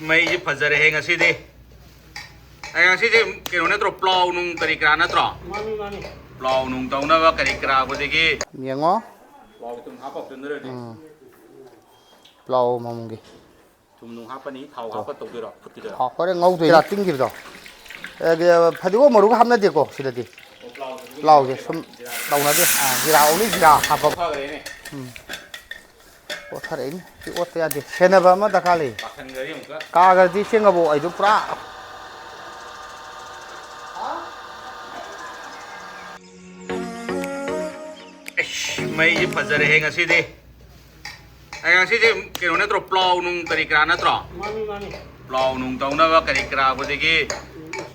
ꯃꯩꯁꯤ ꯐꯖꯔꯦ ꯍꯦ ꯉꯁꯤꯗꯤ ꯉꯁꯤꯗꯤ ꯀꯩꯅꯣ ꯅꯠꯇ꯭ꯔꯣ ꯄ꯭ꯂꯥꯎ ꯅꯨꯡ ꯀꯔꯤ ꯀꯔꯥ ꯅꯠꯇ꯭ꯔꯣ ꯃꯥꯅꯤ ꯄ꯭ꯂꯥꯎ ꯅꯨꯡ ꯇꯧꯅꯕ ꯀꯔꯤ ꯀꯔꯥ ꯑꯗꯒꯤ ꯌꯦꯡꯉꯣ ꯄ꯭ꯂꯥꯎ ꯊꯨꯝ ꯍꯥꯞꯄꯛꯇꯣꯏꯔꯗꯤ ꯄ꯭ꯂꯥꯎ ꯃꯃꯨꯡꯒꯤ ꯊꯨꯝ ꯅꯨꯡ ꯍꯥꯞꯄꯅꯤ ꯊꯥꯎ ꯍꯥꯞꯄ ꯇꯧꯗꯣꯏꯔꯣ ꯐꯨꯠꯇꯣꯏꯔꯣ ꯍꯣꯔꯦꯟ ꯉꯧꯗꯣꯏꯔꯥ ꯇꯤꯡꯈꯤꯕꯗꯣ ꯐꯗꯤꯒꯣꯝ ꯃꯔꯨꯒ ꯍꯥꯞꯅꯗꯦꯀꯣ ꯁꯤꯗꯗꯤ ꯄ꯭ꯂꯥꯎꯁꯦ ꯁꯨꯝ ꯇꯧꯅꯗꯦ ꯖꯤꯔꯥ ꯑꯣꯡꯂꯤ ꯖꯤꯔꯥ ꯍꯥꯞꯄ ꯐꯒꯔꯦꯅꯦ ꯑꯣꯠꯊꯔꯛꯏꯅꯤ ꯁꯤ ꯑꯣꯠꯄ ꯌꯥꯗꯦ ꯁꯦꯟꯅꯕ ꯑꯃ ꯗꯔꯀꯥꯔ ꯂꯩ ꯄꯥꯈꯟꯒꯔꯤ ꯑꯃꯨꯛꯀ ꯀꯥꯒ꯭ꯔꯗꯤ ꯆꯦꯡꯉꯕꯣ ꯑꯩꯗꯣ ꯄꯨꯔꯥ ꯃꯩꯁꯤ ꯐꯖꯔꯦ ꯍꯦ ꯉꯁꯤꯗꯤ ꯉꯁꯤꯗꯤ ꯀꯩꯅꯣ ꯅꯠꯇ꯭ꯔꯣ ꯄ꯭ꯂꯥꯎ ꯅꯨꯡ ꯀꯔꯤ ꯀꯔꯥ ꯅꯠꯇ꯭ꯔꯣ ꯃꯥꯅꯤ ꯄ꯭ꯂꯥꯎ ꯅꯨꯡ ꯇꯧꯅꯕ ꯀꯔꯤ ꯀꯔꯥ ꯑꯗꯒꯤ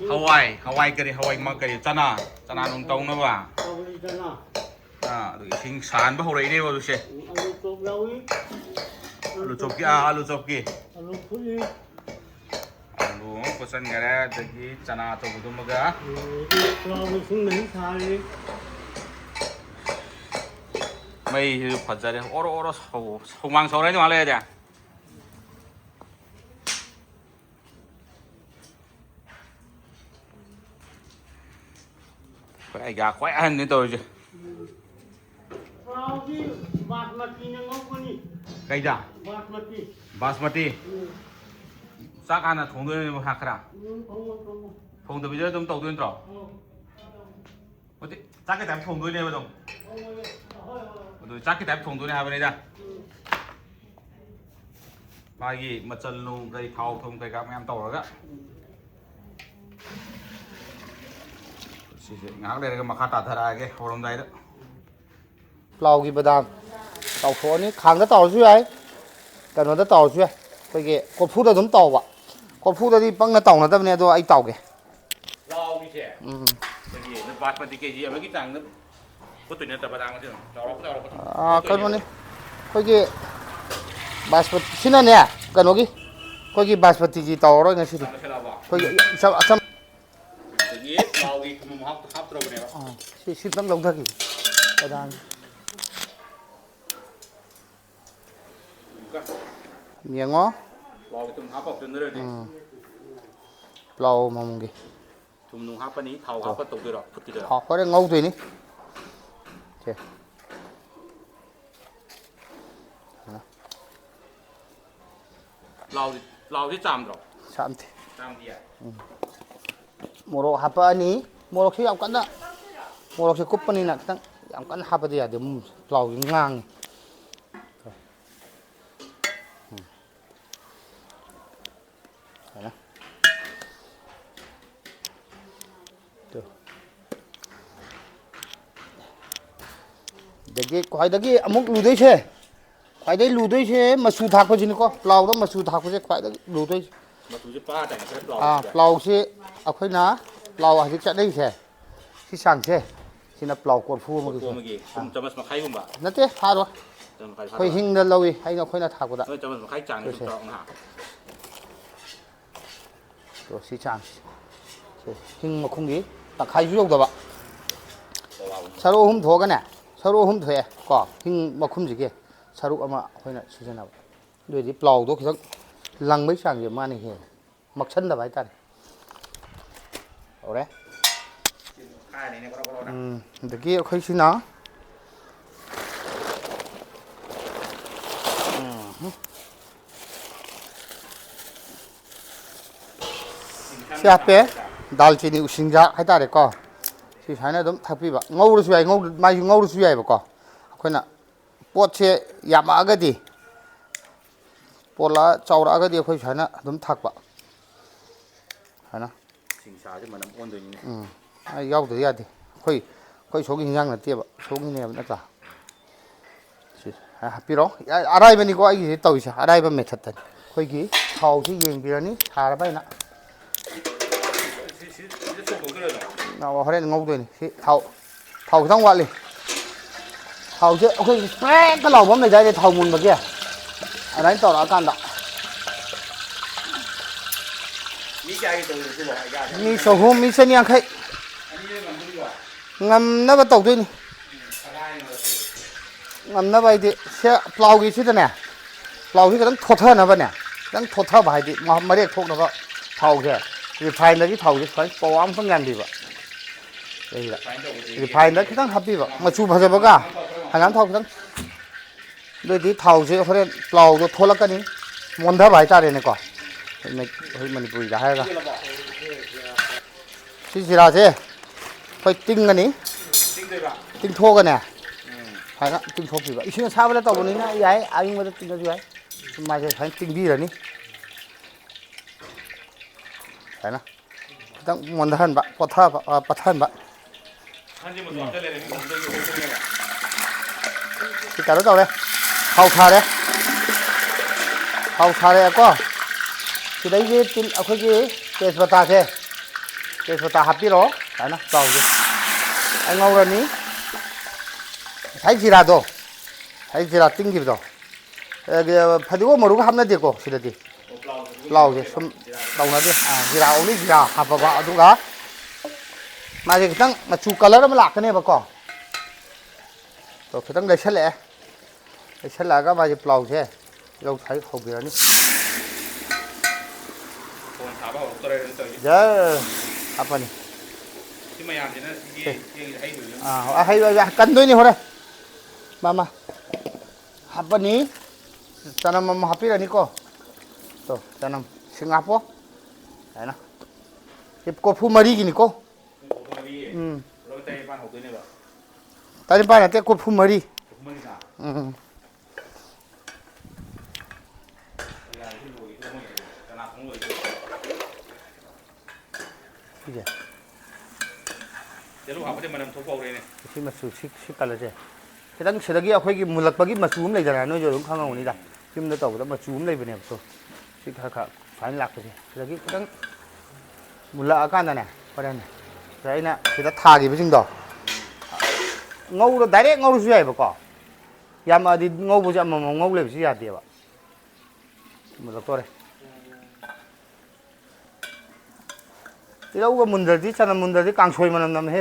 ꯍꯋꯥꯏ ꯀꯔꯤ ꯀꯔꯤ ꯆꯅꯥ ꯅꯨꯡ ꯇꯧꯅꯕ ꯑꯗꯨ ꯏꯁꯤꯡ ꯁꯥꯍꯟꯕ ꯍꯧꯔꯛꯏꯅꯦꯕ ꯑꯗꯨꯁꯦ ꯑꯂꯨ ꯆꯣꯞ ꯌꯥꯎꯏ ꯑꯂꯨ ꯆꯣꯞꯀꯤ ꯑꯂꯨ ꯐꯨꯠꯂꯤ ꯑꯂꯨ ꯑꯃ ꯐꯨꯠꯆꯟꯈꯔꯦ ꯑꯗꯒꯤ ꯆꯅꯥ ꯑꯆꯧꯕꯗꯨꯃꯒ ꯄ꯭ꯂꯥꯎ ꯏꯁꯤꯡ ꯃꯍꯤ ꯁꯥꯍꯜꯂꯤ ꯃꯩꯁꯤꯁꯨ ꯐꯖꯔꯦ ꯑꯣꯔꯣ ꯑꯣꯔꯣ ꯍꯨꯃꯥꯡ ꯁꯧꯔꯅꯤ ꯉꯥꯏꯍꯥꯛ ꯂꯩꯔꯗꯤ ꯑꯩꯒ ꯈ꯭ꯋꯥꯏ ꯑꯍꯟꯅꯤ ꯇꯧꯔꯤꯁꯦ ꯄ꯭ꯂꯥꯎꯗꯤ ꯕꯥꯁꯃꯇꯤꯅ ꯉꯧꯒꯅꯤ ꯀꯩꯗ ꯕꯥꯁꯃꯇꯤ ꯕꯥꯁꯃꯇꯤ ꯆꯥꯛ ꯍꯥꯟꯅ ꯊꯣꯡꯗꯣꯏꯅꯦꯕ ꯈꯔ ꯊꯣꯡꯉꯣ ꯊꯣꯡꯗꯕꯤꯗ ꯑꯗꯨꯝ ꯇꯧꯗꯣꯏ ꯅꯠꯇ꯭ꯔꯣ ꯆꯥꯛꯀꯤ ꯇꯥꯏꯞ ꯊꯣꯡꯗꯣꯏꯅꯦꯕ ꯑꯗꯨꯝ ꯑꯗꯨ ꯆꯥꯛꯀꯤ ꯇꯥꯏꯞ ꯊꯣꯡꯗꯣꯏꯅꯦ ꯍꯥꯏꯕꯅꯤꯗ ꯃꯥꯒꯤ ꯃꯆꯜ ꯅꯨꯡ ꯀꯩ ꯊꯥꯎ ꯊꯨꯝ ꯀꯩꯀꯥ ꯃꯌꯥꯝ ꯇꯧꯔꯒ ꯁꯤꯁꯦ ꯉꯥꯏꯍꯥꯛ ꯂꯩꯔꯒ ꯃꯈꯥ ꯇꯥꯊꯔꯛꯑꯒꯦ ꯍꯧꯔꯝꯗꯥꯏꯗ ꯄ꯭ꯂꯥꯎꯒꯤ ꯕꯗꯥꯝ ꯇꯥꯎꯊꯣꯛꯑꯅꯤ ꯈꯥꯡꯗ ꯇꯥꯎꯔꯁꯨ ꯌꯥꯏ ꯀꯩꯅꯣꯗ ꯇꯥꯎꯔꯁꯨ ꯌꯥꯏ ꯑꯩꯈꯣꯏꯒꯤ ꯀꯣꯔꯐꯨꯗ ꯑꯗꯨꯝ ꯇꯥꯎꯕ ꯀꯣꯔꯐꯨꯗꯗꯤ ꯄꯪꯅ ꯇꯥꯎꯅꯗꯕꯅꯦ ꯑꯗꯣ ꯑꯩ ꯇꯥꯎꯒꯦ ꯄ꯭ꯂꯥꯎꯒꯤꯁꯦ ꯑꯩꯈꯣꯏꯒꯤ ꯕꯥꯁꯃꯇꯤ ꯀꯦꯖꯤ ꯑꯃꯒꯤ ꯆꯥꯡꯗ ꯐꯨꯠꯇꯣꯏ ꯅꯠꯇꯕ ꯕꯗꯥꯝꯁꯦ ꯆꯥꯎꯔꯥꯛꯄ ꯀꯩꯅꯣꯅꯤ ꯑꯩꯈꯣꯏꯒꯤ ꯕꯥꯁꯃꯇꯤ ꯁꯤꯅꯅꯦ ꯀꯩꯅꯣꯒꯤ ꯑꯩꯈꯣꯏꯒꯤ ꯕꯥꯁꯃꯇꯤꯒꯤ ꯇꯧꯔꯔꯣꯏ ꯉꯁꯤꯗꯤ ꯑꯩꯈꯣꯏꯒꯤ ꯑꯆꯝ ꯑꯗꯒꯤ ꯄ꯭ꯂꯥꯎꯒꯤ ꯊꯨꯝ ꯍꯥꯞꯇ꯭ꯔꯕꯅꯦꯕ ꯁꯤꯇꯪ ꯂꯧꯊꯈꯤꯕ ꯕꯗꯥꯝ ꯌꯦꯡꯉꯣ ꯄ꯭ꯂꯥꯎꯒꯤ ꯊꯨꯝ ꯍꯥꯞꯄꯛꯇꯣꯏꯔꯗꯤ ꯄ꯭ꯂꯥꯎ ꯃꯃꯨꯡꯒꯤ ꯊꯨꯝ ꯅꯨꯡ ꯍꯥꯞꯄꯅꯤ ꯊꯥꯎ ꯍꯥꯞꯄ ꯇꯧꯗꯣꯏꯔꯣ ꯐꯨꯠꯇꯣꯏꯔꯣ ꯍꯣꯔꯦꯟ ꯉꯧꯗꯣꯏꯅꯤ ꯁꯦ ꯄ꯭ꯂꯥꯎꯁꯤ ꯆꯥꯝꯗ꯭ꯔꯣ ꯆꯥꯝꯗꯦ ꯆꯥꯝꯗꯤꯌꯦ ꯃꯣꯔꯣꯛ ꯍꯥꯞꯄꯛꯑꯅꯤ ꯃꯣꯔꯣꯛꯁꯦ ꯌꯥꯝ ꯀꯟꯅ ꯃꯣꯔꯣꯛꯁꯦ ꯀꯨꯞꯄꯅꯤꯅ ꯈꯤꯇꯪ ꯌꯥꯝ ꯀꯟꯅ ꯍꯥꯞꯄꯗꯤ ꯌꯥꯗꯦ ꯄ꯭ꯂꯥꯎꯁꯤ ꯉꯥꯡꯉꯤ ꯑꯗꯒꯤ ꯈ꯭ꯋꯥꯏꯗꯒꯤ ꯑꯃꯨꯛ ꯂꯨꯗꯣꯏꯁꯦ ꯃꯆꯨ ꯊꯥꯛꯄꯁꯤꯅꯤꯀꯣ ꯄ꯭ꯂꯥꯎꯗ ꯃꯆꯨ ꯊꯥꯛꯄꯁꯦ ꯈ꯭ꯋꯥꯏꯗꯒꯤ ꯂꯨꯗꯣꯏꯁꯦ ꯃꯆꯨꯁꯦ ꯄꯥꯗꯥꯏꯅ ꯈꯔ ꯄ꯭ꯂꯥꯎꯁꯦ ꯄ꯭ꯂꯥꯎꯁꯤ ꯑꯩꯈꯣꯏꯅ ꯄ꯭ꯂꯥꯎ ꯍꯧꯖꯤꯛ ꯆꯠꯅꯔꯤꯁꯦ ꯁꯤ ꯆꯥꯡꯁꯦ ꯁꯤꯅ ꯄ꯭ꯂꯥꯎ ꯀꯣꯔꯐꯨ ꯀꯣꯔꯐꯨ ꯑꯃꯒꯤꯁꯦ ꯑꯃꯒꯤ ꯁꯨꯝ ꯆꯃꯁ ꯃꯈꯥꯏꯒꯨꯝꯕ ꯅꯠꯇꯦ ꯐꯥꯔꯣꯏ ꯆꯃꯁ ꯃꯈꯥꯏ ꯑꯩꯈꯣꯏ ꯐꯥꯗꯣꯏꯔꯥ ꯍꯤꯡꯗ ꯂꯧꯏ ꯑꯩꯈꯣꯏꯅ ꯊꯥꯛꯄꯗ ꯅꯣꯏ ꯆꯃꯁ ꯃꯈꯥꯏ ꯆꯥꯡꯗ ꯁꯨꯝ ꯆꯥꯎꯔꯥꯛꯅ ꯁꯤ ꯆꯥꯡꯁꯤ ꯍꯤꯡ ꯃꯈꯨꯝꯒꯤ ꯇꯪꯈꯥꯏꯁꯨ ꯌꯧꯗꯕ ꯁꯔꯨꯛ ꯑꯍꯨꯝ ꯊꯣꯛꯑꯒꯅꯦ ꯁꯔꯨꯛ ꯑꯍꯨꯝ ꯊꯣꯛꯑꯦ ꯀꯣ ꯍꯤꯡ ꯃꯈꯨꯝꯁꯤꯒꯤ ꯁꯔꯨꯛ ꯑꯃ ꯑꯩꯈꯣꯏꯅ ꯁꯤꯖꯤꯟꯅꯕ ꯑꯗꯨꯑꯣꯏꯗꯤ ꯄ꯭ꯂꯥꯎꯗꯣ ꯈꯤꯇꯪ ꯂꯪꯕꯩ ꯆꯥꯡꯁꯦ ꯃꯥꯅ ꯍꯦꯜꯂꯦ ꯃꯛꯁꯟꯗꯕ ꯍꯥꯏꯇꯥꯔꯦ ꯍꯧꯔꯦ ꯑꯗꯒꯤ ꯑꯩꯈꯣꯏꯁꯤꯅ ꯁꯤ ꯍꯥꯞꯄꯦ ꯗꯥꯜ ꯆꯤꯅꯤ ꯎꯁꯤꯡꯖꯥꯛ ꯍꯥꯏꯇꯥꯔꯦꯀꯣ ꯁꯤ ꯁꯨꯃꯥꯏꯅ ꯑꯗꯨꯝ ꯊꯥꯛꯄꯤꯕ ꯉꯧꯔꯁꯨ ꯌꯥꯏ ꯃꯥꯏꯁꯨ ꯉꯧꯔꯁꯨ ꯌꯥꯏꯕꯀꯣ ꯑꯩꯈꯣꯏꯅ ꯄꯣꯠꯁꯦ ꯌꯥꯝꯃꯛꯑꯒꯗꯤ ꯄꯣꯠꯂ ꯆꯥꯎꯔꯛꯑꯒꯗꯤ ꯑꯩꯈꯣꯏ ꯁꯨꯃꯥꯏꯅ ꯑꯗꯨꯝ ꯊꯥꯛꯄ ꯁꯨꯃꯥꯏꯅ ꯁꯤꯡꯁꯥꯁꯦ ꯃꯅꯝ ꯑꯣꯟꯗꯣꯏꯅꯤꯅꯦ ꯑꯩ ꯌꯥꯎꯗ꯭ꯔꯗꯤ ꯌꯥꯗꯦ ꯑꯩꯈꯣꯏ ꯁꯣꯝꯒꯤ ꯍꯤꯟꯖꯥꯡ ꯅꯠꯇꯦꯕ ꯁꯣꯝꯒꯤꯅꯦꯕ ꯅꯠꯇ꯭ꯔꯥ ꯁꯤ ꯍꯥꯞꯄꯤꯔꯣ ꯑꯔꯥꯏꯕꯅꯤꯀꯣ ꯑꯩꯒꯤꯁꯤ ꯇꯧꯔꯤꯁꯦ ꯑꯔꯥꯏꯕ ꯃꯦꯊꯠꯇꯅꯤ ꯑꯩꯈꯣꯏꯒꯤ ꯊꯥꯎꯁꯤ ꯌꯦꯡꯕꯤꯔꯅꯤ ꯁꯥꯔꯕ ꯍꯥꯏꯅ ꯍꯣꯔꯦꯟ ꯉꯧꯗꯣꯏꯅꯤ ꯁꯤ ꯊꯥꯎ ꯈꯤꯇꯪ ꯋꯥꯠꯂꯤ ꯊꯥꯎꯁꯦ ꯑꯩꯈꯣꯏ ꯄ꯭ꯔꯦꯛꯀ ꯂꯥꯎꯕ ꯑꯃ ꯂꯩꯗꯥꯏꯅꯦ ꯊꯥꯎ ꯃꯨꯟꯕꯒꯤ ꯑꯗꯨꯃꯥꯏꯅ ꯇꯧꯔꯛꯑꯀꯥꯟꯗ ꯃꯤ ꯀꯌꯥꯒꯤ ꯇꯧꯔꯤꯅꯣ ꯁꯤꯕꯣ ꯃꯤ ꯆꯍꯨꯝ ꯃꯤ ꯆꯅꯤ ꯌꯥꯡꯈꯩ ꯉꯝꯅꯕ ꯇꯧꯗꯣꯏꯅꯤ ꯉꯝꯅꯕ ꯍꯥꯏꯗꯤ ꯄ꯭ꯂꯥꯎꯒꯤꯁꯤꯗꯅꯦ ꯄ꯭ꯂꯥꯎꯁꯤ ꯈꯤꯇꯪ ꯊꯣꯠꯊꯅꯕꯅꯦ ꯈꯤꯇꯪ ꯊꯣꯠꯊꯕ ꯍꯥꯏꯗꯤ ꯃꯔꯦꯛ ꯊꯣꯛꯅꯕ ꯊꯥꯎꯁꯦ ꯔꯤꯐꯥꯏꯟꯗꯒꯤ ꯊꯥꯎꯁꯦ ꯁꯨꯃꯥꯏꯅ ꯄꯋꯥ ꯑꯃꯇꯪ ꯌꯥꯟꯕꯤꯕ ꯁꯤꯗꯩꯁꯤꯗ ꯔꯤꯐꯥꯏꯟꯗ ꯈꯤꯇꯪ ꯍꯥꯞꯄꯤꯕ ꯃꯆꯨ ꯐꯖꯕꯒ ꯍꯪꯒꯥꯝ ꯊꯥꯎ ꯈꯤꯇꯪ ꯑꯗꯨꯑꯣꯏꯗꯤ ꯊꯥꯎꯁꯦ ꯍꯣꯔꯦꯟ ꯄ꯭ꯂꯥꯎꯗꯣ ꯊꯣꯛꯂꯛꯀꯅꯤ ꯃꯣꯟꯊꯕ ꯍꯥꯏꯇꯥꯔꯦꯅꯦꯀꯣ ꯑꯩꯈꯣꯏ ꯃꯅꯤꯄꯨꯔꯤꯗ ꯍꯥꯏꯔꯒ ꯁꯤ ꯖꯤꯔꯥꯁꯦ ꯑꯩꯈꯣꯏ ꯇꯤꯡꯒꯅꯤ ꯇꯤꯡꯊꯣꯛꯑꯒꯅꯦ ꯁꯨꯃꯥꯏꯅ ꯇꯤꯡꯊꯣꯛꯄꯤꯕ ꯏꯁꯤꯡ ꯑꯁꯥꯕꯗ ꯇꯧꯕꯅꯤꯅ ꯌꯥꯏ ꯑꯌꯤꯡꯕꯗ ꯇꯤꯡꯉꯁꯨ ꯌꯥꯏ ꯃꯥꯁꯦ ꯁꯨꯃꯥꯏꯅ ꯇꯤꯡꯕꯤꯔꯅꯤ ꯁꯨꯃꯥꯏꯅ ꯈꯤꯇꯪ ꯃꯣꯟꯊꯍꯟꯕ ꯄꯠꯊꯍꯟꯕ ꯁꯤ ꯀꯩꯅꯣ ꯇꯧꯔꯦ ꯊꯥꯎ ꯁꯥꯔꯦ ꯊꯥꯎ ꯁꯥꯔꯦꯀꯣ ꯁꯤꯗꯩꯁꯤ ꯑꯩꯈꯣꯏꯒꯤ ꯇꯦꯖꯄꯇꯥꯁꯦ ꯇꯦꯖꯄꯇꯥ ꯍꯥꯞꯄꯤꯔꯛꯑꯣ ꯁꯨꯃꯥꯏꯅ ꯄ꯭ꯂꯥꯎꯁꯦ ꯑꯩ ꯉꯧꯔꯅꯤ ꯉꯁꯥꯏ ꯖꯤꯔꯥꯗꯣ ꯉꯁꯥꯏ ꯖꯤꯔꯥ ꯇꯤꯡꯈꯤꯕꯗꯣ ꯐꯗꯤꯒꯣꯝ ꯃꯔꯨꯒ ꯍꯥꯞꯅꯗꯦꯀꯣ ꯁꯤꯗꯗꯤ ꯄ꯭ꯂꯥꯎꯁꯦ ꯁꯨꯝ ꯇꯧꯅꯗꯦ ꯖꯤꯔꯥ ꯑꯣꯡꯂꯤ ꯖꯤꯔꯥ ꯍꯥꯞꯄꯕ ꯑꯗꯨꯒ ꯃꯥꯁꯦ ꯈꯤꯇꯪ ꯃꯆꯨ ꯀꯂꯔ ꯑꯃ ꯂꯥꯛꯀꯅꯦꯕꯀꯣ ꯈꯤꯇꯪ ꯂꯩꯁꯜꯂꯛꯑꯦ ꯂꯩꯁꯜꯂꯛꯑꯒ ꯃꯥꯁꯦ ꯄ꯭ꯂꯥꯎꯁꯦ ꯇꯤꯜꯍꯧ ꯁꯥꯏ ꯍꯧꯕꯤꯔꯅꯤ ꯖꯔ ꯍꯥꯞꯄꯅꯤ ꯍꯩꯕ ꯀꯟꯗꯣꯏꯅꯤ ꯍꯣꯔꯦꯟ ꯃꯥꯃ ꯍꯥꯞꯄꯅꯤ ꯆꯅꯝ ꯑꯃ ꯍꯥꯞꯄꯤꯔꯅꯤꯀꯣ ꯇꯣ ꯆꯅꯝ ꯁꯤꯡ ꯍꯥꯞꯄꯣ ꯍꯥꯏꯅ ꯀꯣꯔꯐꯨ ꯃꯔꯤꯒꯤꯅꯤꯀꯣ ꯇꯔꯦꯠꯅꯤꯄꯥꯜ ꯅꯠꯇꯦ ꯀꯣꯔꯐꯨ ꯃꯔꯤ ꯁꯤꯁꯦ ꯁꯤ ꯃꯆꯨ ꯁꯤ ꯀꯂꯔꯁꯦ ꯈꯤꯇꯪ ꯁꯤꯗꯒꯤ ꯑꯩꯈꯣꯏꯒꯤ ꯃꯨꯜꯂꯛꯄꯒꯤ ꯃꯆꯨ ꯑꯃ ꯂꯩꯗꯅ ꯅꯣꯏꯁꯨ ꯑꯗꯨꯝ ꯈꯪꯉꯝꯒꯅꯤꯗ ꯌꯨꯝꯗ ꯇꯧꯕꯗ ꯃꯆꯨ ꯑꯃ ꯂꯩꯕꯅꯦꯕ ꯁꯤ ꯈꯔ ꯁꯨꯃꯥꯏꯅ ꯂꯥꯛꯄꯁꯦ ꯁꯤꯗꯒꯤ ꯈꯤꯇꯪ ꯃꯨꯜꯂꯛꯑꯀꯥꯟꯗꯅꯦ ꯍꯣꯔꯦꯟ ꯁꯤꯗ ꯑꯩꯅ ꯁꯤꯗ ꯊꯥꯈꯤꯕꯁꯤꯡꯗꯣ ꯉꯧꯔ ꯗꯥꯏꯔꯦꯛ ꯉꯧꯔꯁꯨ ꯌꯥꯏꯕꯀꯣ ꯌꯥꯝꯃꯛꯑꯗꯤ ꯉꯧꯕꯁꯦ ꯑꯃꯃꯝ ꯉꯧ ꯂꯩꯕꯁꯨ ꯌꯥꯗꯦꯕ ꯃꯨꯜꯂꯛꯇꯣꯔꯦ ꯇꯤꯜꯍꯧꯒ ꯃꯨꯟꯗ꯭ꯔꯗꯤ ꯆꯅꯝ ꯃꯨꯟꯗ꯭ꯔꯗꯤ ꯀꯥꯡꯁꯣꯏ ꯃꯅꯝ ꯅꯝꯃꯦꯍꯦ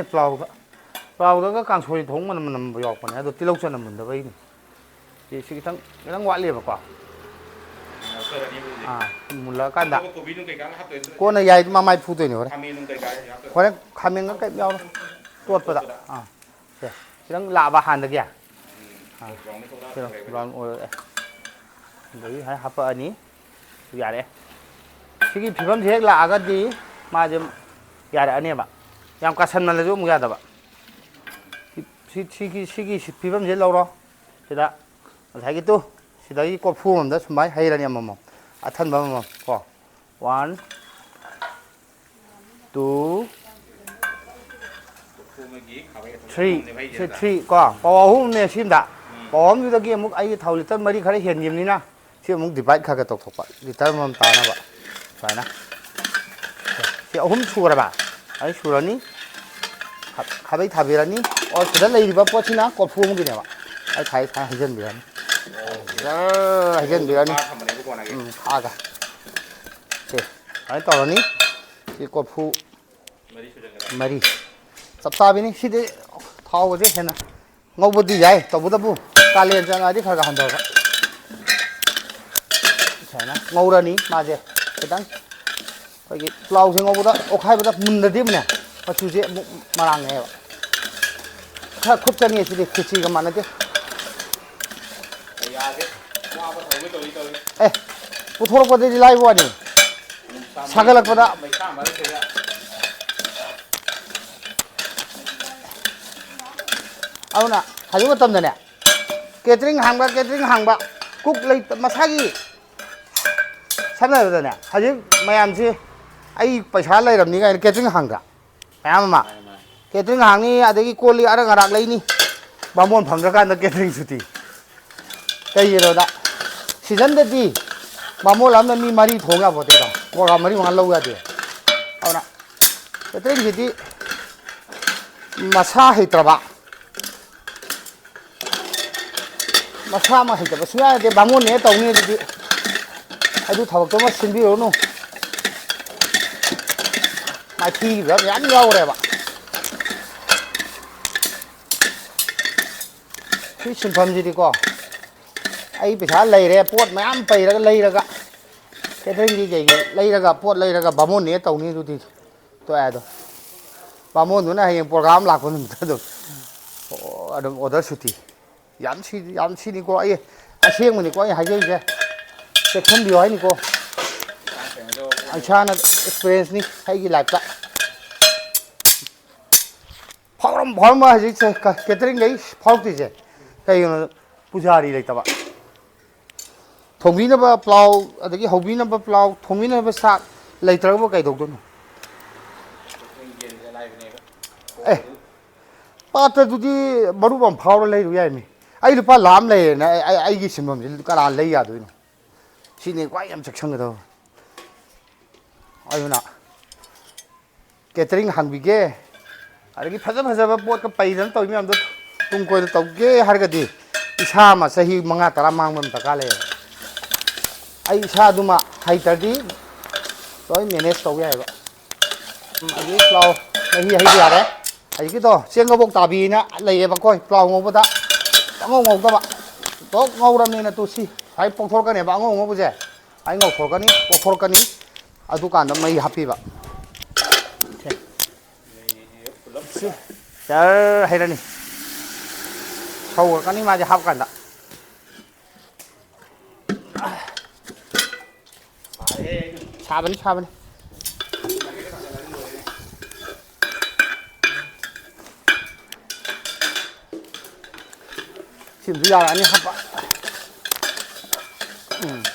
ꯄ꯭ꯂꯥꯎꯗꯒ ꯀꯥꯡꯁꯣꯏ ꯊꯣꯡ ꯃꯅꯝ ꯅꯝꯕ ꯌꯥꯎꯔꯛꯄꯅꯦ ꯑꯗꯣ ꯇꯤꯜꯍꯧ ꯆꯅꯝ ꯃꯨꯟꯗꯕꯩꯅꯤ ꯁꯤ ꯈꯤꯇꯪ ꯋꯥꯠꯂꯤꯕꯀꯣ ꯃꯨꯜꯂꯛꯑꯀꯥꯟꯗ ꯀꯣꯟꯅ ꯌꯥꯏ ꯃꯃꯥꯏ ꯐꯨꯗꯣꯏꯅꯤ ꯍꯣꯔꯦꯟ ꯈꯥꯃꯦꯟꯒ ꯀꯩꯝ ꯌꯥꯎꯔꯣꯏ ꯇꯣꯠꯄꯗ ꯁꯦ ꯈꯤꯇꯪ ꯂꯥꯛꯑꯕ ꯍꯥꯟꯅꯗꯒꯤ ꯕ꯭ꯔꯥꯎꯟ ꯑꯣꯏꯔꯛꯑꯦ ꯑꯗꯒꯤ ꯍꯥꯞꯄꯛꯑꯅꯤ ꯌꯥꯔꯦ ꯁꯤꯒꯤ ꯐꯤꯕꯝꯁꯦ ꯍꯦꯛ ꯂꯥꯛꯑꯒꯗꯤ ꯃꯥꯁꯦ ꯌꯥꯔꯛꯑꯅꯦꯕ ꯌꯥꯝ ꯀꯥꯁꯟꯃꯜꯂꯁꯨ ꯑꯃꯨꯛ ꯌꯥꯗꯕ ꯁꯤꯒꯤ ꯐꯤꯕꯝꯁꯦ ꯂꯧꯔꯣ ꯁꯤꯗ ꯉꯁꯥꯏꯒꯤꯗꯨ ꯁꯤꯗꯒꯤ ꯀꯣꯔꯐꯨ ꯑꯃꯗ ꯁꯨꯃꯥꯏꯅ ꯍꯩꯔꯅꯤ ꯑꯃꯃꯝ ꯑꯊꯟꯕ ꯑꯃꯃꯝ ꯀꯣ 1 2 3 3 ꯀꯣ ꯄꯋꯥ ꯑꯍꯨꯝꯅꯦ ꯁꯤꯝꯗ ꯄꯋꯥ ꯑꯍꯨꯝꯗꯨꯗꯒꯤ ꯑꯃꯨꯛ ꯑꯩꯒꯤ ꯊꯥꯎ ꯂꯤꯇꯔ 4 ꯈꯔ ꯍꯦꯟꯈꯤꯕꯅꯤꯅ ꯁꯤ ꯑꯃꯨꯛ ꯗꯤꯚꯥꯏꯠ ꯈꯔ ꯇꯧꯊꯣꯛꯄ ꯂꯤꯇꯔ ꯑꯃꯃꯝ ꯇꯥꯅꯕ ꯁꯨꯃꯥꯏꯅ ꯁꯤ ꯑꯍꯨꯝ ꯁꯨꯔꯕ ꯑꯩ ꯁꯨꯔꯅꯤ ꯈꯥꯕꯩ ꯊꯥꯕꯤꯔꯅꯤ ꯁꯤꯗ ꯂꯩꯔꯤꯕ ꯄꯣꯠꯁꯤꯅ ꯀꯣꯔꯐꯨ ꯑꯃꯒꯤꯅꯦꯕ ꯑꯩ ꯁꯨꯃꯥꯏꯅ ꯍꯩꯖꯤꯟꯕꯤꯔꯅꯤ ꯍꯩꯖꯤꯟꯕꯤꯔꯅꯤ ꯈꯥꯛꯑꯒ ꯁꯤ ꯁꯨꯃꯥꯏꯅ ꯇꯧꯔꯅꯤ ꯁꯤ ꯀꯣꯔꯐꯨ ꯃꯔꯤ ꯆꯞ ꯆꯥꯕꯤꯅꯤ ꯁꯤꯗꯤ ꯊꯥꯎꯒꯁꯦ ꯍꯦꯟꯅ ꯉꯧꯕꯗꯤ ꯌꯥꯏ ꯇꯧꯕꯇꯕꯨ ꯀꯥꯂꯦꯟ ꯆꯪꯉꯛꯑꯗꯤ ꯈꯔ ꯍꯟꯊꯕ ꯁꯨꯃꯥꯏꯅ ꯉꯧꯔꯅꯤ ꯃꯥꯁꯦ ꯈꯤꯇꯪ ꯑꯩꯈꯣꯏꯒꯤ ꯄ꯭ꯂꯥꯎꯁꯦ ꯉꯧꯕꯗ ꯑꯣꯠꯈꯥꯏꯕꯗ ꯃꯨꯟꯗꯗꯤ ꯑꯃꯨꯛꯅꯦ ꯃꯆꯨꯁꯦ ꯑꯃꯨꯛ ꯃꯔꯥꯡꯉꯦꯕ ꯈꯔ ꯈꯨꯠ ꯆꯪꯉꯦ ꯁꯤꯗꯤ ꯈꯦꯆꯤꯒ ꯃꯥꯟꯅꯗꯦ ꯄꯨꯊꯣꯔꯛꯄꯗꯗꯤ ꯂꯥꯏꯕ ꯋꯥꯅꯤ ꯁꯥꯒꯠꯂꯛꯄꯗ ꯑꯗꯨꯅ ꯍꯧꯖꯤꯛ ꯃꯇꯝꯗꯅꯦ ꯀꯦꯇꯔꯤꯡ ꯍꯥꯡꯕ ꯀꯨꯛ ꯂꯩꯇ ꯃꯁꯥꯒꯤ ꯁꯝꯅ ꯍꯥꯏꯔꯕꯗꯅꯦ ꯍꯧꯖꯤꯛ ꯃꯌꯥꯝꯁꯤ ꯑꯩ ꯄꯩꯁꯥ ꯂꯩꯔꯝꯅꯤ ꯀꯥꯏꯅ ꯀꯦꯇꯔꯤꯡ ꯍꯥꯡꯗ꯭ꯔꯥ ꯃꯌꯥꯝ ꯑꯃ ꯀꯦꯇꯔꯤꯡ ꯍꯥꯡꯅꯤ ꯑꯗꯒꯤ ꯀꯣꯜꯂꯤ ꯑꯔꯪ ꯑꯔꯥꯛ ꯂꯩꯅꯤ ꯕꯥꯃꯣꯟ ꯐꯪꯗ꯭ꯔꯀꯥꯟꯗ ꯀꯦꯇꯔꯤꯡ ꯁꯨꯇꯤ ꯀꯩꯒꯤꯅꯣꯗ ꯁꯤꯖꯟꯗꯗꯤ ꯕꯥꯃꯣꯟ ꯑꯃꯅ ꯃꯤ 4 ꯊꯣꯡ ꯌꯥꯄꯣꯠꯇꯦꯗꯣ ꯄ꯭ꯔꯣꯒ꯭ꯔꯥꯝ 4-5 ꯂꯧ ꯌꯥꯗꯦ ꯑꯗꯨꯅ ꯀꯦꯇꯔꯤꯡꯁꯤꯗꯤ ꯃꯁꯥ ꯍꯩꯇ꯭ꯔꯕ ꯃꯁꯥ ꯑꯃ ꯍꯩꯇꯕ ꯁꯨꯡꯌꯥ ꯌꯥꯗꯦ ꯕꯥꯃꯣꯟꯅꯦ ꯇꯧꯅꯤ ꯑꯗꯨꯗꯤ ꯑꯗꯨ ꯊꯕꯛꯇꯨꯃ ꯁꯤꯟꯕꯤꯔꯨꯅꯨ ꯃꯥꯏꯊꯤꯈꯤꯕ ꯃꯌꯥꯝ ꯌꯥꯎꯔꯦꯕ ꯁꯤ ꯁꯤꯟꯐꯝꯁꯤꯗꯤꯀꯣ ꯑꯩ ꯄꯩꯁꯥ ꯂꯩꯔꯦ ꯄꯣꯠ ꯃꯌꯥꯝ ꯄꯩꯔꯒ ꯂꯩꯔꯒ ꯀꯦꯇꯔꯤꯡꯒꯤ ꯀꯩꯒꯤ ꯂꯩꯔꯒ ꯄꯣꯠ ꯂꯩꯔꯒ ꯕꯥꯃꯣꯟꯅꯦ ꯇꯧꯅꯤ ꯑꯗꯨꯗꯤ ꯇꯣꯛꯑꯦ ꯑꯗꯣ ꯕꯥꯃꯣꯟꯗꯨꯅ ꯍꯌꯦꯡ ꯄ꯭ꯔꯣꯒ꯭ꯔꯥꯝ ꯂꯥꯛꯄ ꯅꯨꯃꯤꯠꯇ ꯑꯗꯨꯝ ꯑꯣꯔꯗꯔ ꯁꯨꯇꯤ ꯌꯥꯝ ꯁꯤꯅꯤꯀꯣ ꯑꯩ ꯑꯁꯦꯡꯕꯅꯤꯀꯣ ꯑꯩ ꯍꯥꯏꯖꯔꯤꯁꯦ ꯆꯦꯛꯁꯤꯟꯕꯤꯌꯣ ꯍꯥꯏꯅꯤꯀꯣ ꯏꯁꯥꯅ ꯑꯦꯛꯁꯄꯤꯔꯤꯌꯦꯟꯁꯅꯤ ꯑꯩꯒꯤ ꯂꯥꯏꯐꯇ ꯐꯥꯎꯔꯝꯕ ꯍꯧꯖꯤꯛꯁꯦ ꯀꯦꯇꯔꯤꯡꯒꯩ ꯐꯥꯎꯔꯛꯇ꯭ꯔꯤꯁꯦ ꯀꯩꯒꯤꯅꯣ ꯄꯨꯖꯥꯔꯤ ꯂꯩꯇꯕ ꯊꯣꯡꯕꯤꯅꯕ ꯄ꯭ꯂꯥꯎ ꯑꯗꯒꯤ ꯍꯧꯕꯤꯅꯕ ꯄ꯭ꯂꯥꯎ ꯊꯣꯡꯕꯤꯅꯕ ꯆꯥꯛ ꯂꯩꯇ꯭ꯔꯒꯕ ꯀꯩꯗꯧꯗꯣꯏꯅꯣ ꯑꯦ ꯄꯥꯠꯇ꯭ꯔꯗꯨꯗꯤ ꯃꯔꯨꯞ ꯑꯃ ꯐꯥꯎꯔ ꯂꯩꯔꯨ ꯌꯥꯏꯅꯤ ꯑꯩ ꯂꯨꯄꯥ ꯂꯥꯛ ꯑꯃ ꯂꯩꯌꯦꯅ ꯑꯩꯒꯤ ꯁꯤꯟꯐꯝꯁꯤ ꯀꯅꯥ ꯂꯩ ꯌꯥꯗꯣꯏꯅꯣ ꯁꯤꯅꯤ ꯈ꯭ꯋꯥꯏ ꯌꯥꯝ ꯆꯦꯛꯁꯤꯟꯒꯗꯕ ꯑꯗꯨꯅ ꯀꯦꯇꯔꯤꯡ ꯍꯥꯡꯕꯤꯒꯦ ꯑꯗꯒꯤ ꯐꯖꯕ ꯄꯣꯠꯀ ꯄꯩꯗꯅ ꯇꯧꯔꯤ ꯃꯌꯥꯝꯗꯣ ꯇꯨꯡ ꯀꯣꯏꯅ ꯇꯧꯒꯦ ꯍꯥꯏꯔꯒꯗꯤ ꯏꯁꯥ ꯑꯃ ꯆꯍꯤ 5-10 ꯃꯥꯡꯕ ꯑꯃ ꯗꯔꯀꯥꯔ ꯂꯩꯌꯦꯕ ꯑꯩ ꯏꯁꯥꯗꯨꯃ ꯍꯩꯇ꯭ꯔꯗꯤ ꯂꯣꯏ ꯃꯦꯅꯦꯖ ꯇꯧꯕ ꯌꯥꯏꯕ ꯑꯗꯨꯗꯒꯤ ꯄ꯭ꯂꯥꯎ ꯃꯍꯤ ꯍꯩꯕ ꯌꯥꯔꯦ ꯍꯧꯖꯤꯛꯀꯤꯗꯣ ꯆꯦꯡ ꯀꯕꯣꯛ ꯇꯥꯕꯤꯅ ꯂꯩꯌꯦꯕꯀꯣ ꯄ꯭ꯂꯥꯎ ꯉꯧꯕꯗ ꯑꯉꯧ ꯉꯧꯗꯕ ꯇꯣꯛ ꯉꯧꯔꯕꯅꯤꯅ ꯇꯨ ꯁꯤ ꯁ꯭ꯋꯥꯏ ꯄꯣꯛꯊꯣꯔꯛꯀꯅꯦꯕ ꯑꯉꯧ ꯉꯧꯕꯁꯦ ꯑꯩ ꯉꯧꯊꯣꯔꯛꯀꯅꯤ ꯄꯣꯛꯊꯣꯔꯛꯀꯅꯤ ꯑꯗꯨꯀꯥꯟꯗ ꯃꯩ ꯍꯥꯞꯄꯤꯕ ꯖꯔ ꯍꯩꯔꯅꯤ ꯁꯧꯔꯛꯀꯅꯤ ꯃꯥꯁꯦ ꯍꯥꯞꯀꯥꯟꯗ ꯁꯥꯕꯅꯤ ꯁꯤꯃꯁꯨ ꯌꯥꯔꯛꯑꯅꯤ ꯍꯥꯞꯄ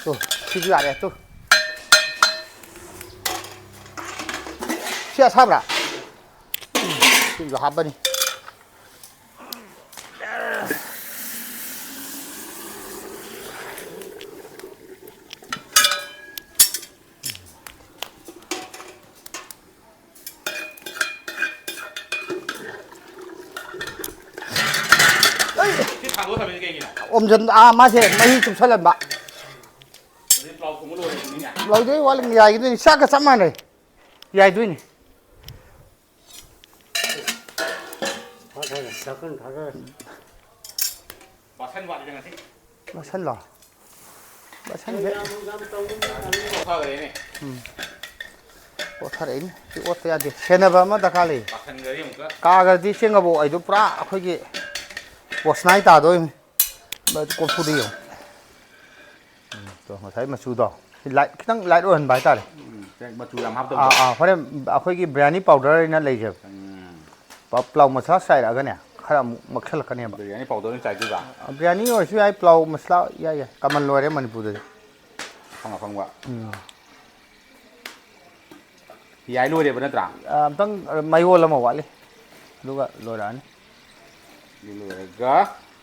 ꯇꯨ ꯁꯤꯁꯨ ꯌꯥꯔꯦ ꯇꯨ ꯁꯤ ꯑꯁꯥꯕ꯭ꯔꯥ ꯁꯤꯃꯁꯨ ꯍꯥꯞꯄꯅꯤ om전 마세 마이 좀 설렘바 라우데 walling 야이도 샤가 쌈만해 야이도니 작은 닫아. 마산라 마산제 오타레니 오타야데 세나바마 다칼리 까가디 싱가보 아이도 프라 아코기 보스나이 따도 ꯀꯣꯔꯐꯨꯗ ꯌꯦꯡꯉꯨ ꯇꯣ ꯉꯁꯥꯏ ꯃꯆꯨꯗꯣ ꯂꯥꯏꯠ ꯈꯤꯇꯪ ꯂꯥꯏꯠ ꯑꯣꯏꯍꯟꯕ ꯍꯥꯏꯇꯥꯔꯦ ꯃꯆꯨ ꯌꯥꯝ ꯍꯥꯞꯇꯕ ꯍꯣꯔꯦꯟ ꯑꯩꯈꯣꯏꯒꯤ ꯕꯤꯔꯌꯥꯅꯤ ꯄꯥꯎꯗꯔ ꯑꯩꯅ ꯂꯩꯖꯕ ꯄ꯭ꯂꯥꯎ ꯃꯁꯥꯂꯥ ꯆꯥꯏꯔꯛꯑꯒꯅꯦ ꯈꯔ ꯑꯃꯨꯛ ꯃꯛꯁꯜꯂꯛꯀꯅꯦꯕ ꯕꯤꯔꯌꯥꯅꯤ ꯄꯥꯎꯗꯔ ꯑꯣꯏꯅ ꯆꯥꯏꯗꯣꯏꯕ ꯕꯤꯔꯌꯥꯅꯤ ꯑꯣꯏꯔꯁꯨ ꯌꯥꯏ ꯄ꯭ꯂꯥꯎ ꯃꯁꯥꯂꯥ ꯌꯥꯏ ꯀꯃꯟ ꯂꯣꯏꯔꯦ ꯃꯅꯤꯄꯨꯔꯗꯗꯤ ꯑꯐꯪꯕ ꯌꯥꯏ ꯂꯣꯏꯔꯦꯕ ꯅꯠꯇ꯭ꯔꯥ ꯑꯝꯇꯪ ꯃꯌꯣꯜ ꯑꯃ ꯋꯥꯠꯂꯤ ꯑꯗꯨꯒ ꯂꯣꯏꯔꯛꯑꯅꯤ ꯂꯣꯏꯔꯒ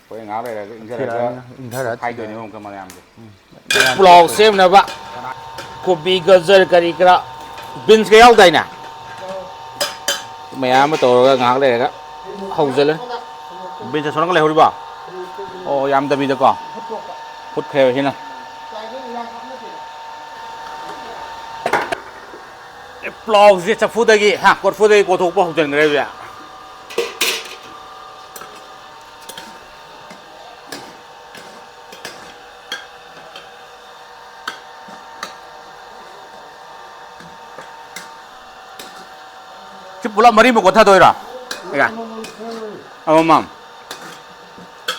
ꯍꯣꯏ ꯉꯥꯏꯍꯥꯛ ꯂꯩꯔꯒ ꯏꯪꯊꯔꯒ ꯈꯥꯏꯗꯣꯏꯅꯦꯕ ꯑꯃꯨꯛꯀ ꯃꯌꯥꯝꯁꯦ ꯄꯨꯂꯥꯎ ꯁꯦꯝꯅꯕ ꯀꯣꯕꯤ ꯒꯖꯔ ꯀꯔꯤ ꯀꯔꯥ ꯕꯤꯟꯁꯀ ꯌꯥꯎꯗꯥꯏꯅꯦ ꯃꯌꯥꯝ ꯑꯃ ꯇꯧꯔꯒ ꯉꯥꯏꯍꯥꯛ ꯂꯩꯔꯒ ꯍꯧꯖꯜꯂꯦ ꯕꯤꯟꯁ ꯁꯣꯟꯒ ꯂꯩꯍꯧꯔꯤꯕ ꯑꯣ ꯌꯥꯝꯗꯕꯤꯗꯀꯣ ꯐꯨꯠꯈ꯭ꯔꯦꯕ ꯁꯤꯅ ꯄ꯭ꯂꯥꯎꯁꯦ ꯆꯐꯨꯗꯒꯤ ꯀꯣꯔꯐꯨꯗꯒꯤ ꯀꯣꯊꯣꯛꯄ ꯍꯧꯖꯤꯟꯈ꯭ꯔꯦꯕ ꯁꯤ ꯄꯨꯂꯞ ꯃꯔꯤꯃꯨꯛ ꯀꯣꯊꯗꯣꯏꯔꯣ ꯑꯃꯃꯝ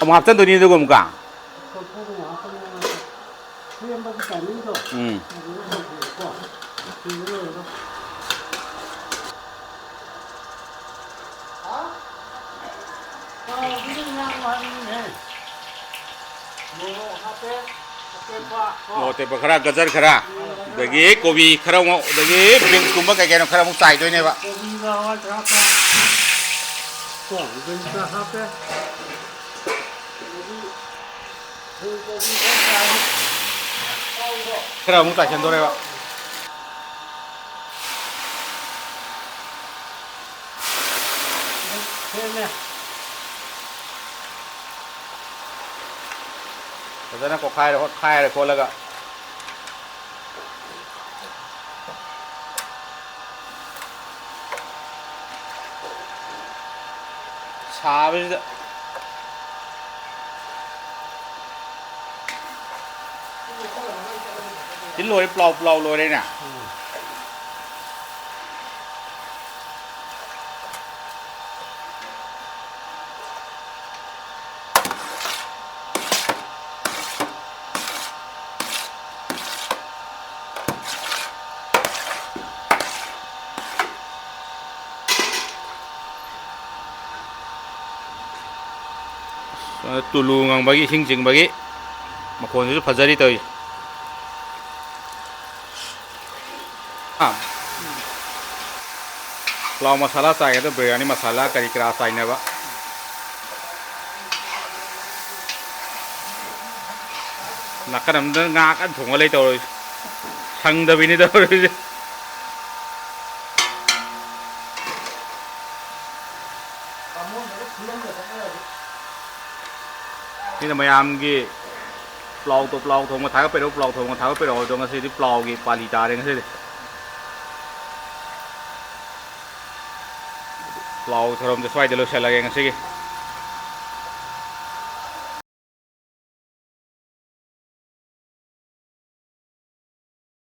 ꯑꯃꯨꯛ ꯍꯥꯞꯆꯟꯗꯣꯏꯅꯤ ꯑꯗꯨꯒ ꯑꯃꯨꯛꯀ ꯃꯣꯔꯣꯛ ꯑꯇꯦꯛꯄ ꯈꯔ ꯒꯖꯔ ꯈꯔ ꯑꯗꯒꯤ ꯀꯣꯕꯤ ꯈꯔ ꯑꯃꯨꯛ ꯑꯗꯒꯤ ꯕꯤꯟꯁꯀꯨꯝꯕ ꯀꯩ ꯀꯩꯅꯣ ꯈꯔ ꯑꯃꯨꯛ ꯆꯥꯏꯗꯣꯏꯅꯦꯕ khera mu ta chen do re ba fazana ko khai re ko laga 사비다 ชิ้นโรยเปล่าโรยเลยเนี่ยตุลูงังบากี้ชิงจิงบากี้มาคนที่พัชรีตัวเรามาซาลาใส่กันตัวเบรย์นี่มาซาลากะริกราใส่เนี่ยบะนักการเมืองงากันถุงอะไรตัวช่างดาวินี่ตัวนี่ทำไมยามกี้ปลอกตัวปลอกถุงมาท้ายก็เป็นปลอกถุงมาท้ายก็เป็นตรงกันสิที่ปลอกกี้ปาลีจาเองสิเราทรมจะช่วยเดี๋ยวเราใช้อะไรกันสิ